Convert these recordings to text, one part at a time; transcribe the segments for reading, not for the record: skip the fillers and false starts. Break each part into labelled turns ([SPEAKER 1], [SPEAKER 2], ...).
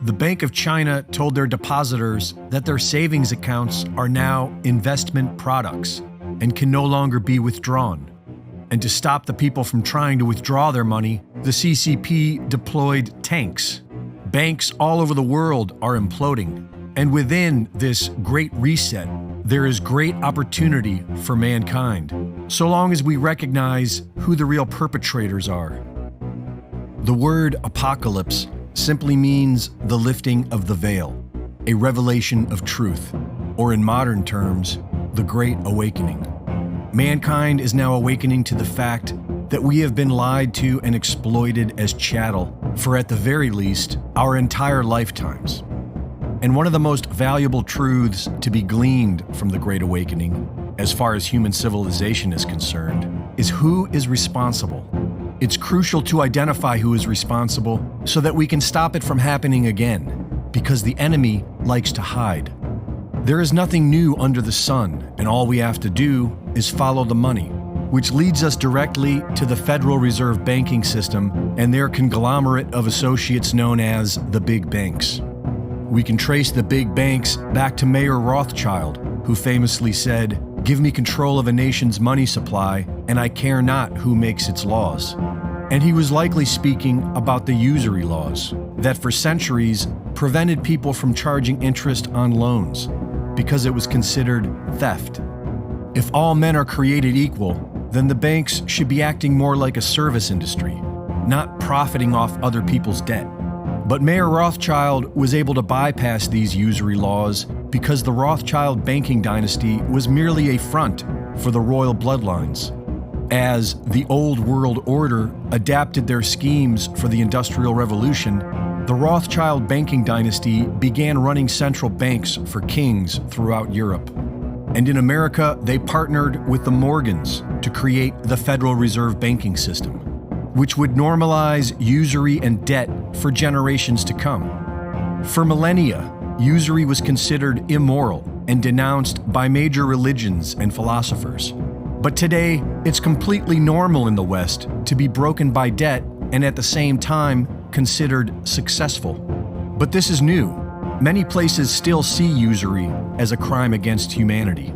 [SPEAKER 1] The Bank of China told their depositors that their savings accounts are now investment products and can no longer be withdrawn. And to stop the people from trying to withdraw their money, the CCP deployed tanks. Banks all over the world are imploding. And within this great reset, there is great opportunity for mankind, so long as we recognize who the real perpetrators are. The word apocalypse simply means the lifting of the veil, a revelation of truth, or in modern terms, the Great Awakening. Mankind is now awakening to the fact that we have been lied to and exploited as chattel for, at the very least, our entire lifetimes. And one of the most valuable truths to be gleaned from the Great Awakening, as far as human civilization is concerned, is who is responsible. It's crucial to identify who is responsible so that we can stop it from happening again, because the enemy likes to hide. There is nothing new under the sun, and all we have to do is follow the money, which leads us directly to the Federal Reserve banking system and their conglomerate of associates known as the big banks. We can trace the big banks back to Mayer Rothschild, who famously said, "Give me control of a nation's money supply, and I care not who makes its laws." And he was likely speaking about the usury laws that for centuries prevented people from charging interest on loans because it was considered theft. If all men are created equal, then the banks should be acting more like a service industry, not profiting off other people's debt. But Mayer Rothschild was able to bypass these usury laws because the Rothschild banking dynasty was merely a front for the royal bloodlines. As the old world order adapted their schemes for the Industrial Revolution, the Rothschild banking dynasty began running central banks for kings throughout Europe. And in America, they partnered with the Morgans to create the Federal Reserve banking system, which would normalize usury and debt for generations to come. For millennia, usury was considered immoral and denounced by major religions and philosophers. But today, it's completely normal in the West to be broken by debt and at the same time considered successful. But this is new. Many places still see usury as a crime against humanity.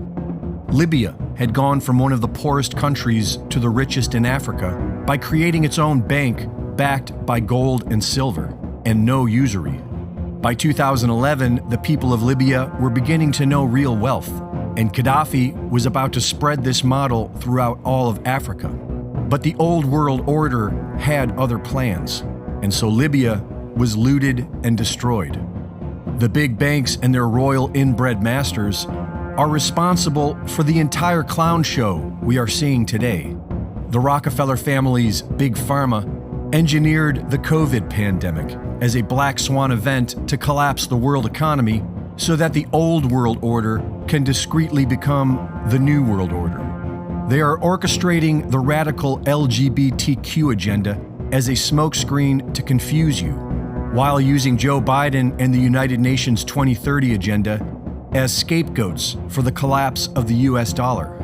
[SPEAKER 1] Libya had gone from one of the poorest countries to the richest in Africa by creating its own bank backed by gold and silver, and no usury. By 2011, the people of Libya were beginning to know real wealth, and Gaddafi was about to spread this model throughout all of Africa. But the old world order had other plans, and so Libya was looted and destroyed. The big banks and their royal inbred masters are responsible for the entire clown show we are seeing today. The Rockefeller family's Big Pharma engineered the COVID pandemic as a black swan event to collapse the world economy so that the old world order can discreetly become the new world order. They are orchestrating the radical LGBTQ agenda as a smokescreen to confuse you, while using Joe Biden and the United Nations 2030 agenda as scapegoats for the collapse of the US dollar.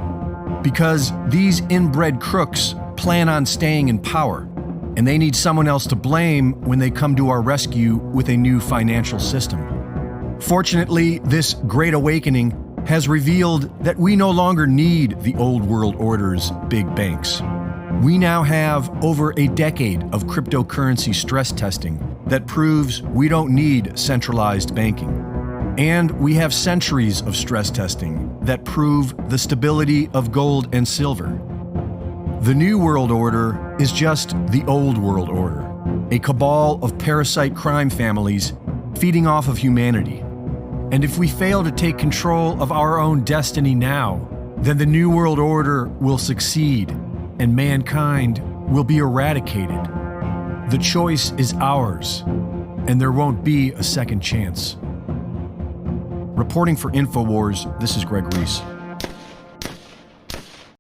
[SPEAKER 1] Because these inbred crooks plan on staying in power, and they need someone else to blame when they come to our rescue with a new financial system. Fortunately, this Great Awakening has revealed that we no longer need the old world order's big banks. We now have over a decade of cryptocurrency stress testing that proves we don't need centralized banking. And we have centuries of stress testing that prove the stability of gold and silver. The New World Order is just the old world order, a cabal of parasite crime families feeding off of humanity. And if we fail to take control of our own destiny now, then the New World Order will succeed and mankind will be eradicated. The choice is ours, and there won't be a second chance. Reporting for InfoWars, this is Greg Reese.